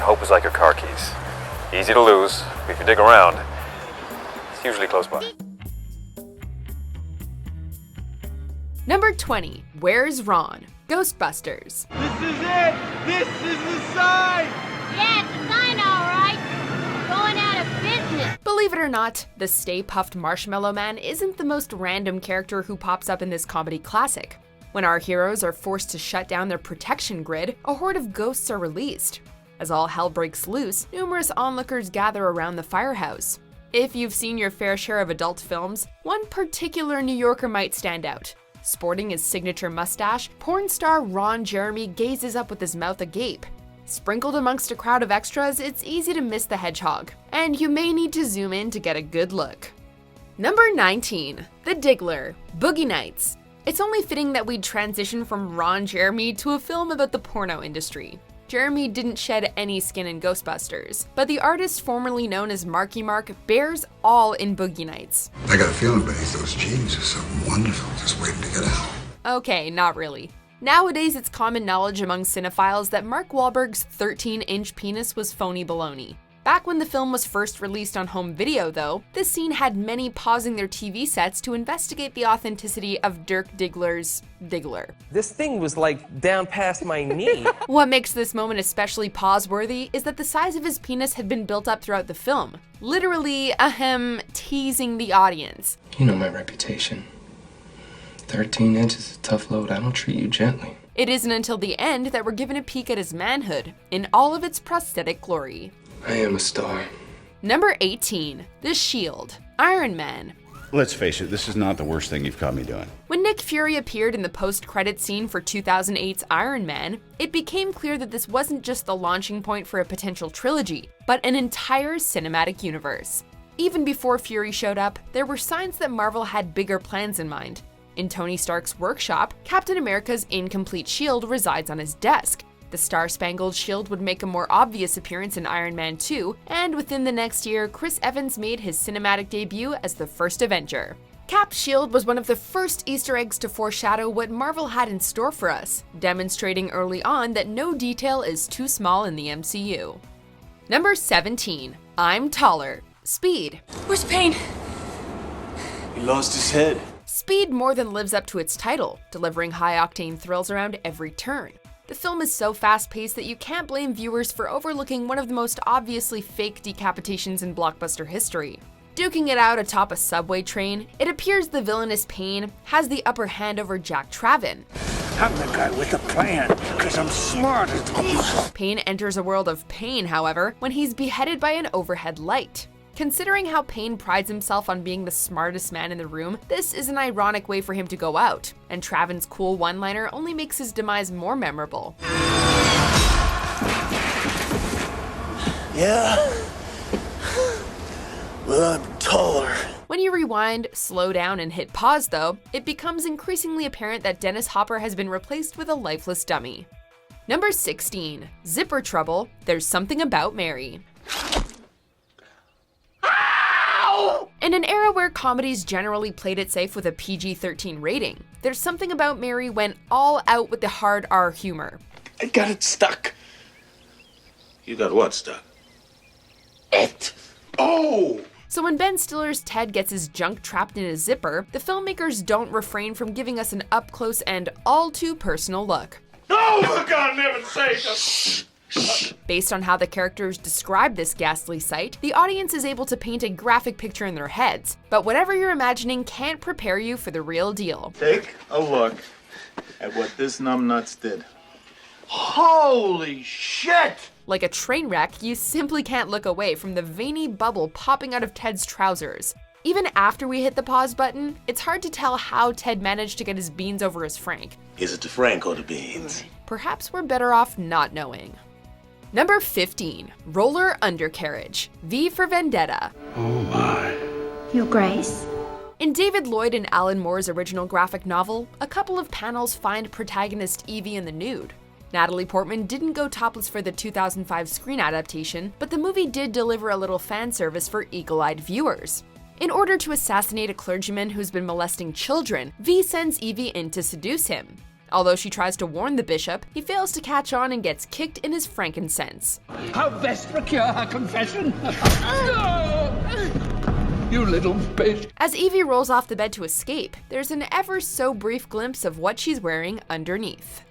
hope is like your car keys. Easy to lose, but if you dig around, it's usually close by. Number 20. Where's Ron? Ghostbusters. This is it! This is the sign! Yeah, it's a sign, all right. Going out of business. Believe it or not, the Stay Puft Marshmallow Man isn't the most random character who pops up in this comedy classic. When our heroes are forced to shut down their protection grid, a horde of ghosts are released. As all hell breaks loose, numerous onlookers gather around the firehouse. If you've seen your fair share of adult films, one particular New Yorker might stand out. Sporting his signature mustache, porn star Ron Jeremy gazes up with his mouth agape. Sprinkled amongst a crowd of extras, it's easy to miss the hedgehog, and you may need to zoom in to get a good look. Number 19. The Diggler, Boogie Nights. It's only fitting that we'd transition from Ron Jeremy to a film about the porno industry. Jeremy didn't shed any skin in Ghostbusters, but the artist formerly known as Marky Mark bears all in Boogie Nights. I got a feeling beneath those jeans is something wonderful just waiting to get out. Okay, not really. Nowadays, it's common knowledge among cinephiles that Mark Wahlberg's 13-inch penis was phony baloney. Back when the film was first released on home video, though, this scene had many pausing their TV sets to investigate the authenticity of Dirk Diggler's Diggler. This thing was like down past my knee. What makes this moment especially pause-worthy is that the size of his penis had been built up throughout the film, literally, teasing the audience. You know my reputation. 13 inches is a tough load. I don't treat you gently. It isn't until the end that we're given a peek at his manhood, in all of its prosthetic glory. I am a star. Number 18. The Shield, Iron Man. Let's face it, this is not the worst thing you've caught me doing. When Nick Fury appeared in the post-credit scene for 2008's Iron Man, it became clear that this wasn't just the launching point for a potential trilogy, but an entire cinematic universe. Even before Fury showed up, there were signs that Marvel had bigger plans in mind. In Tony Stark's workshop, Captain America's incomplete shield resides on his desk. The Star-Spangled Shield would make a more obvious appearance in Iron Man 2, and within the next year, Chris Evans made his cinematic debut as the first Avenger. Cap's shield was one of the first Easter eggs to foreshadow what Marvel had in store for us, demonstrating early on that no detail is too small in the MCU. Number 17. I'm Taller, Speed. Where's Payne? He lost his head. Speed more than lives up to its title, delivering high-octane thrills around every turn. The film is so fast-paced that you can't blame viewers for overlooking one of the most obviously fake decapitations in blockbuster history. Duking it out atop a subway train, it appears the villainous Payne has the upper hand over Jack Traven. I'm the guy with the plan, because I'm smart as goose. Payne enters a world of pain, however, when he's beheaded by an overhead light. Considering how Payne prides himself on being the smartest man in the room, this is an ironic way for him to go out, and Traven's cool one-liner only makes his demise more memorable. Yeah? Well, I'm taller. When you rewind, slow down, and hit pause though, it becomes increasingly apparent that Dennis Hopper has been replaced with a lifeless dummy. Number 16. Zipper Trouble, There's Something About Mary. In an era where comedies generally played it safe with a PG-13 rating, There's Something About Mary went all out with the hard R humor. I got it stuck. You got what stuck? It. Oh! So when Ben Stiller's Ted gets his junk trapped in a zipper, the filmmakers don't refrain from giving us an up-close and all-too-personal look. Oh, for God, never say Based on how the characters describe this ghastly sight, the audience is able to paint a graphic picture in their heads, but whatever you're imagining can't prepare you for the real deal. Take a look at what this numbnuts did. Holy shit! Like a train wreck, you simply can't look away from the veiny bubble popping out of Ted's trousers. Even after we hit the pause button, it's hard to tell how Ted managed to get his beans over his Frank. Is it the Frank or the beans? Perhaps we're better off not knowing. Number 15. Roller Undercarriage, V for Vendetta. Oh my. Your Grace. In David Lloyd and Alan Moore's original graphic novel, a couple of panels find protagonist Evie in the nude. Natalie Portman didn't go topless for the 2005 screen adaptation, but the movie did deliver a little fan service for eagle-eyed viewers. In order to assassinate a clergyman who's been molesting children, V sends Evie in to seduce him. Although she tries to warn the bishop, he fails to catch on and gets kicked in his frankincense. How best procure her confession? You little bitch. As Evie rolls off the bed to escape, there's an ever so brief glimpse of what she's wearing underneath.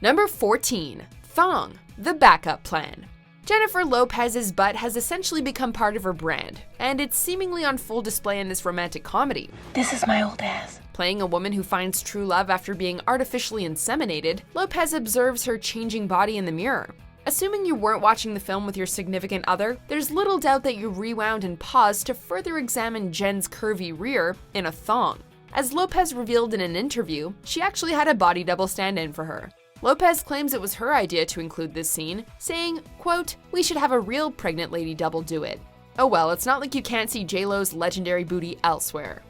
Number 14. Thong, the backup plan. Jennifer Lopez's butt has essentially become part of her brand, and it's seemingly on full display in this romantic comedy. This is my old ass. Playing a woman who finds true love after being artificially inseminated, Lopez observes her changing body in the mirror. Assuming you weren't watching the film with your significant other, there's little doubt that you rewound and paused to further examine Jen's curvy rear in a thong. As Lopez revealed in an interview, she actually had a body double stand in for her. Lopez claims it was her idea to include this scene, saying, quote, "We should have a real pregnant lady double do it." Oh well, it's not like you can't see J-Lo's legendary booty elsewhere.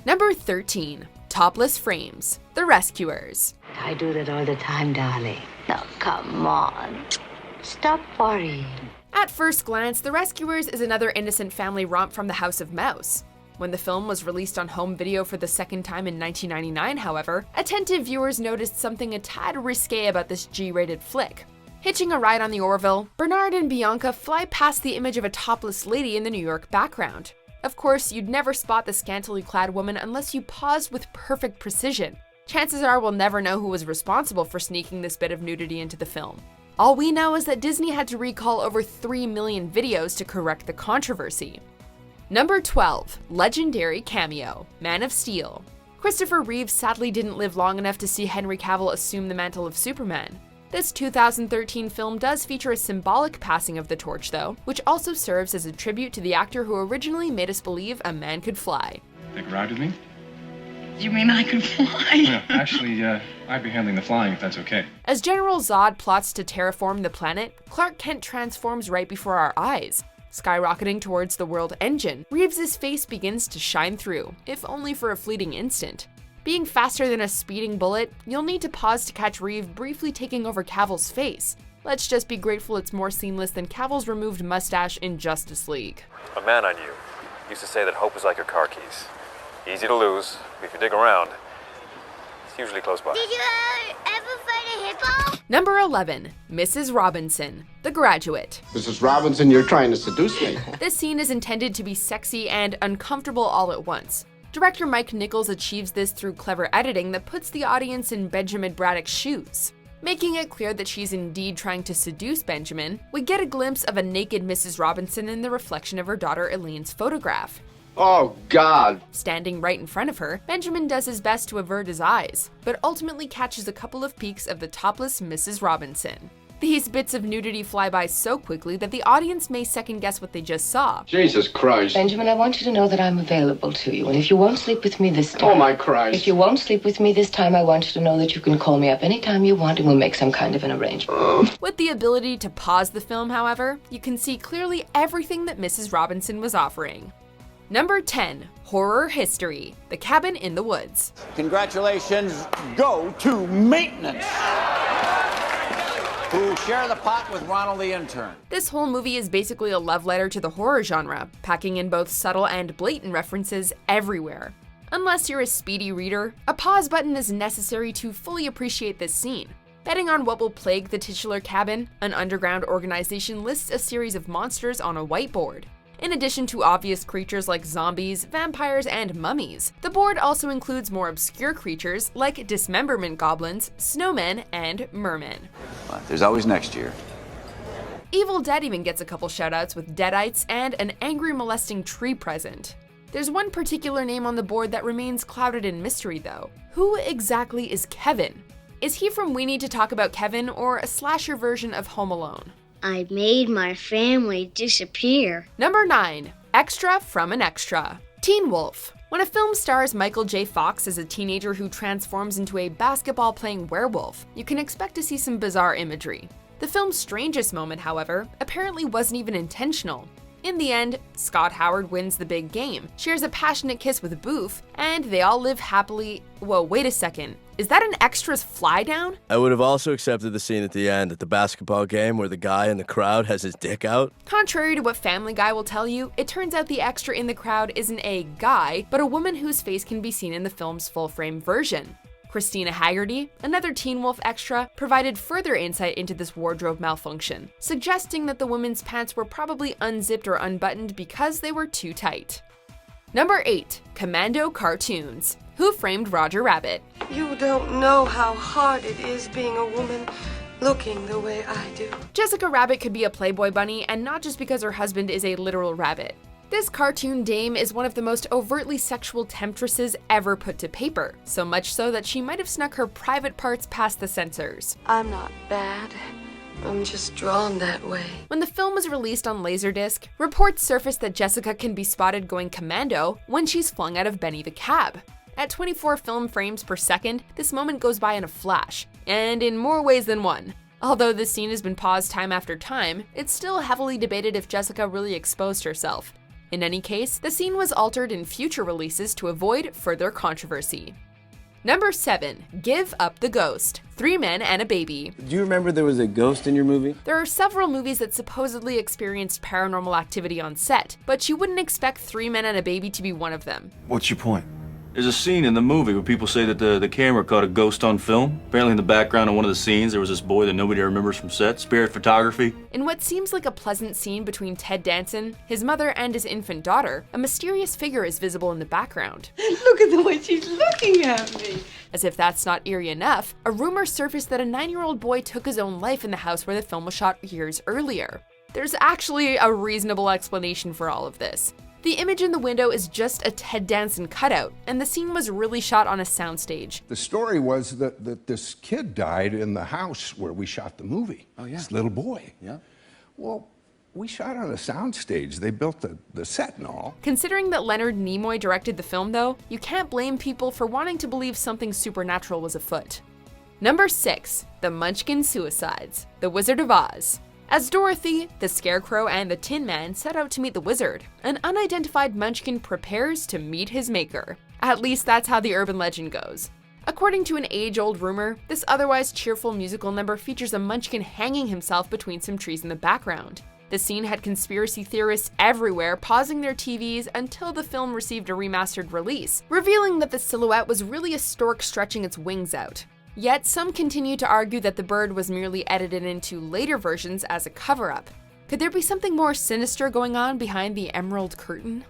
Number 13. Topless frames, The Rescuers. I do that all the time, darling. Now, come on. Stop worrying. At first glance, The Rescuers is another innocent family romp from the House of Mouse. When the film was released on home video for the second time in 1999, however, attentive viewers noticed something a tad risque about this G-rated flick. Hitching a ride on the Orville, Bernard and Bianca fly past the image of a topless lady in the New York background. Of course, you'd never spot the scantily clad woman unless you paused with perfect precision. Chances are we'll never know who was responsible for sneaking this bit of nudity into the film. All we know is that Disney had to recall over 3 million videos to correct the controversy. Number 12. Legendary cameo, Man of Steel. Christopher Reeve sadly didn't live long enough to see Henry Cavill assume the mantle of Superman. This 2013 film does feature a symbolic passing of the torch though, which also serves as a tribute to the actor who originally made us believe a man could fly. Take a ride with me? You mean I could fly? Yeah, actually, I'd be handling the flying if that's okay. As General Zod plots to terraform the planet, Clark Kent transforms right before our eyes. Skyrocketing towards the world engine, Reeves' face begins to shine through, if only for a fleeting instant. Being faster than a speeding bullet, you'll need to pause to catch Reeve briefly taking over Cavill's face. Let's just be grateful it's more seamless than Cavill's removed mustache in Justice League. A man I knew used to say that hope is like your car keys. Easy to lose, but if you dig around, it's usually close by. Did you ever fight a hippo? Number 11. Mrs. Robinson, The Graduate. Mrs. Robinson, you're trying to seduce me. This scene is intended to be sexy and uncomfortable all at once. Director Mike Nichols achieves this through clever editing that puts the audience in Benjamin Braddock's shoes. Making it clear that she's indeed trying to seduce Benjamin, we get a glimpse of a naked Mrs. Robinson in the reflection of her daughter Elaine's photograph. Oh, God. Standing right in front of her, Benjamin does his best to avert his eyes, but ultimately catches a couple of peeks of the topless Mrs. Robinson. These bits of nudity fly by so quickly that the audience may second guess what they just saw. Jesus Christ. Benjamin, I want you to know that I'm available to you, and if you won't sleep with me this time... Oh, my Christ. If you won't sleep with me this time, I want you to know that you can call me up anytime you want and we'll make some kind of an arrangement. With the ability to pause the film, however, you can see clearly everything that Mrs. Robinson was offering. Number 10. Horror History, The Cabin in the Woods. Congratulations go to maintenance, who share the pot with Ronald the intern. This whole movie is basically a love letter to the horror genre, packing in both subtle and blatant references everywhere. Unless you're a speedy reader, a pause button is necessary to fully appreciate this scene. Betting on what will plague the titular cabin, an underground organization lists a series of monsters on a whiteboard. In addition to obvious creatures like zombies, vampires, and mummies, the board also includes more obscure creatures like dismemberment goblins, snowmen, and mermen. But there's always next year. Evil Dead even gets a couple shoutouts with deadites and an angry molesting tree present. There's one particular name on the board that remains clouded in mystery though. Who exactly is Kevin? Is he from We Need to Talk About Kevin or a slasher version of Home Alone? I made my family disappear. Number 9. Extra from an Extra. Teen Wolf. When a film stars Michael J. Fox as a teenager who transforms into a basketball-playing werewolf, you can expect to see some bizarre imagery. The film's strangest moment, however, apparently wasn't even intentional. In the end, Scott Howard wins the big game, shares a passionate kiss with Boof, and they all live happily— Whoa, wait a second. Is that an extra's fly down? I would have also accepted the scene at the end at the basketball game where the guy in the crowd has his dick out. Contrary to what Family Guy will tell you, it turns out the extra in the crowd isn't a guy, but a woman whose face can be seen in the film's full-frame version. Christina Haggerty, another Teen Wolf extra, provided further insight into this wardrobe malfunction, suggesting that the women's pants were probably unzipped or unbuttoned because they were too tight. Number 8. Commando cartoons. Who Framed Roger Rabbit? You don't know how hard it is being a woman looking the way I do. Jessica Rabbit could be a Playboy bunny, and not just because her husband is a literal rabbit. This cartoon dame is one of the most overtly sexual temptresses ever put to paper, so much so that she might have snuck her private parts past the censors. I'm not bad. I'm just drawn that way. When the film was released on Laserdisc, reports surfaced that Jessica can be spotted going commando when she's flung out of Benny the Cab. At 24 film frames per second, this moment goes by in a flash, and in more ways than one. Although this scene has been paused time after time, it's still heavily debated if Jessica really exposed herself. In any case, the scene was altered in future releases to avoid further controversy. Number 7. Give Up the Ghost. 3 Men and a Baby. Do you remember there was a ghost in your movie? There are several movies that supposedly experienced paranormal activity on set, but you wouldn't expect 3 Men and a Baby to be one of them. What's your point? There's a scene in the movie where people say that the camera caught a ghost on film. Apparently in the background of one of the scenes, there was this boy that nobody remembers from set, spirit photography. In what seems like a pleasant scene between Ted Danson, his mother, and his infant daughter, a mysterious figure is visible in the background. Look at the way she's looking at me. As if that's not eerie enough, a rumor surfaced that a 9-year-old boy took his own life in the house where the film was shot years earlier. There's actually a reasonable explanation for all of this. The image in the window is just a Ted Danson cutout, and the scene was really shot on a soundstage. The story was that this kid died in the house where we shot the movie. Oh, yeah. This little boy. Yeah. Well, we shot on a soundstage. They built the set and all. Considering that Leonard Nimoy directed the film, though, you can't blame people for wanting to believe something supernatural was afoot. Number 6. The Munchkin Suicides. The Wizard of Oz. As Dorothy, the Scarecrow, and the Tin Man set out to meet the wizard, an unidentified Munchkin prepares to meet his maker. At least that's how the urban legend goes. According to an age-old rumor, this otherwise cheerful musical number features a Munchkin hanging himself between some trees in the background. The scene had conspiracy theorists everywhere pausing their TVs until the film received a remastered release, revealing that the silhouette was really a stork stretching its wings out. Yet some continue to argue that the bird was merely edited into later versions as a cover-up. Could there be something more sinister going on behind the emerald curtain?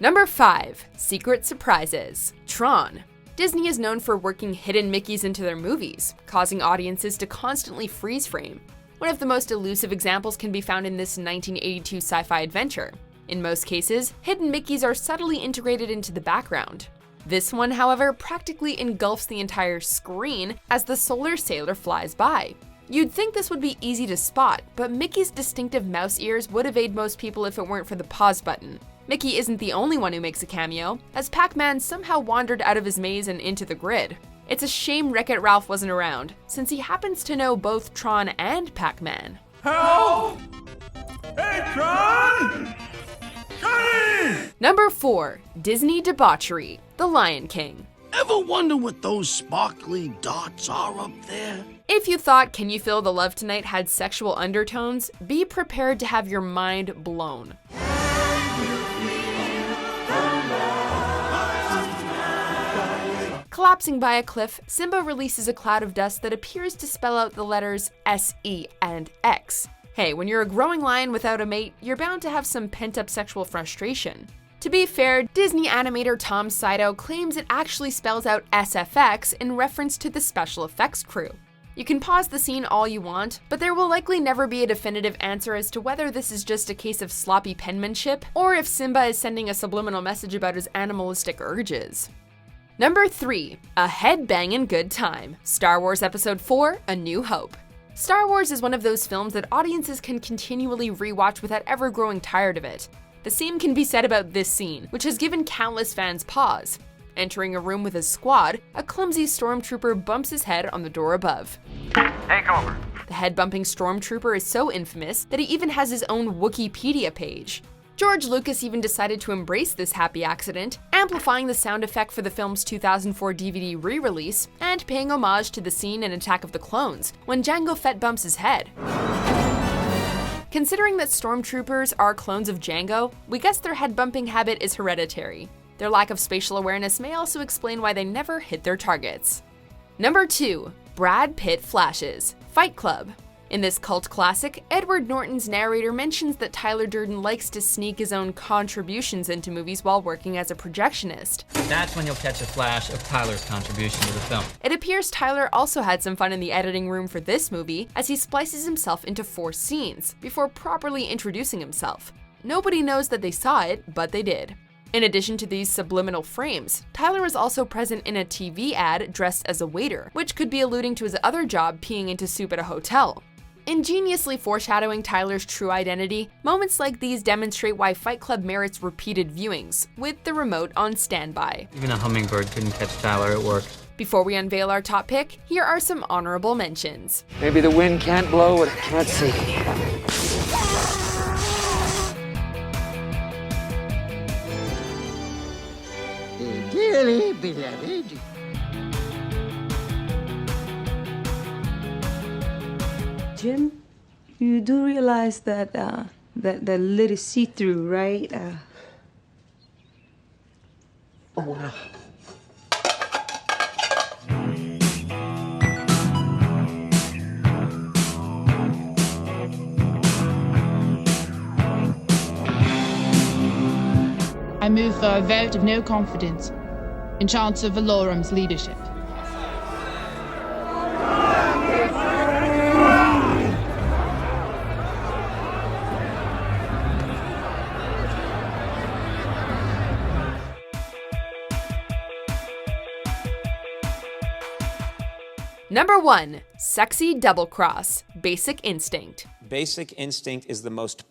Number 5. Secret Surprises. Tron. Disney is known for working hidden Mickeys into their movies, causing audiences to constantly freeze frame. One of the most elusive examples can be found in this 1982 sci-fi adventure. In most cases, hidden Mickeys are subtly integrated into the background. This one, however, practically engulfs the entire screen as the solar sailor flies by. You'd think this would be easy to spot, but Mickey's distinctive mouse ears would evade most people if it weren't for the pause button. Mickey isn't the only one who makes a cameo, as Pac-Man somehow wandered out of his maze and into the grid. It's a shame Wreck-It Ralph wasn't around, since he happens to know both Tron and Pac-Man. Help! Hey, Tron! Johnny! Number 4. Disney Debauchery. The Lion King. Ever wonder what those sparkly dots are up there? If you thought Can You Feel the Love Tonight had sexual undertones, be prepared to have your mind blown. Collapsing by a cliff, Simba releases a cloud of dust that appears to spell out the letters S, E, and X. Hey, when you're a growing lion without a mate, you're bound to have some pent-up sexual frustration. To be fair, Disney animator Tom Saito claims it actually spells out SFX in reference to the special effects crew. You can pause the scene all you want, but there will likely never be a definitive answer as to whether this is just a case of sloppy penmanship, or if Simba is sending a subliminal message about his animalistic urges. Number 3. A Headbangin' Good Time. Star Wars Episode 4: A New Hope. Star Wars is one of those films that audiences can continually rewatch without ever growing tired of it. The same can be said about this scene, which has given countless fans pause. Entering a room with his squad, a clumsy stormtrooper bumps his head on the door above. Take over. The head-bumping stormtrooper is so infamous that he even has his own Wikipedia page. George Lucas even decided to embrace this happy accident, amplifying the sound effect for the film's 2004 DVD re-release, and paying homage to the scene in Attack of the Clones, when Jango Fett bumps his head. Considering that stormtroopers are clones of Jango, we guess their head-bumping habit is hereditary. Their lack of spatial awareness may also explain why they never hit their targets. Number 2. Brad Pitt flashes. Fight Club. In this cult classic, Edward Norton's narrator mentions that Tyler Durden likes to sneak his own contributions into movies while working as a projectionist. That's when you'll catch a flash of Tyler's contribution to the film. It appears Tyler also had some fun in the editing room for this movie, as he splices himself into 4 scenes before properly introducing himself. Nobody knows that they saw it, but they did. In addition to these subliminal frames, Tyler is also present in a TV ad dressed as a waiter, which could be alluding to his other job peeing into soup at a hotel. Ingeniously foreshadowing Tyler's true identity, moments like these demonstrate why Fight Club merits repeated viewings, with the remote on standby. Even a hummingbird couldn't catch Tyler at work. Before we unveil our top pick, here are some honorable mentions. Maybe the wind can't blow what it can't see. Dearly beloved. Jim, you do realize that that lid is see-through, right? Oh, wow. I move for a vote of no confidence in Chancellor Valorum's leadership. Number 1. Sexy Double Cross. Basic Instinct. Basic Instinct is has the most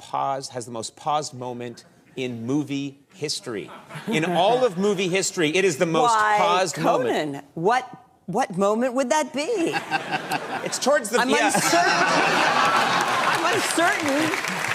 paused moment in movie history. In all of movie history, it is the most paused moment. What moment would that be? It's towards the... I'm uncertain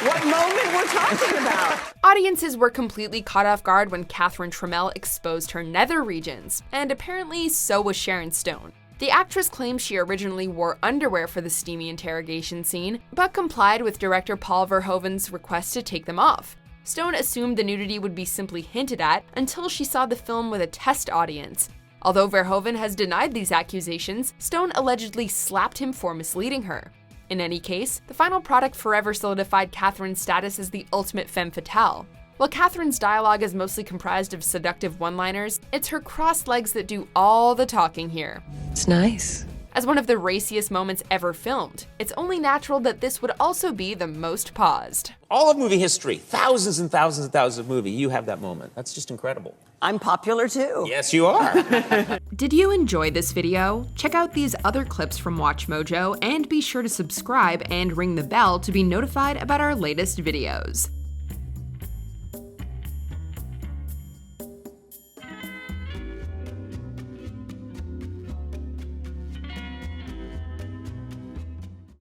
what moment we're talking about. Audiences were completely caught off guard when Catherine Trammell exposed her nether regions, and apparently so was Sharon Stone. The actress claims she originally wore underwear for the steamy interrogation scene, but complied with director Paul Verhoeven's request to take them off. Stone assumed the nudity would be simply hinted at until she saw the film with a test audience. Although Verhoeven has denied these accusations, Stone allegedly slapped him for misleading her. In any case, the final product forever solidified Catherine's status as the ultimate femme fatale. While Catherine's dialogue is mostly comprised of seductive one-liners, it's her crossed legs that do all the talking here. It's nice. As one of the raciest moments ever filmed, it's only natural that this would also be the most paused. All of movie history, thousands and thousands and thousands of movies, you have that moment. That's just incredible. I'm popular too. Yes, you are. Did you enjoy this video? Check out these other clips from WatchMojo and be sure to subscribe and ring the bell to be notified about our latest videos.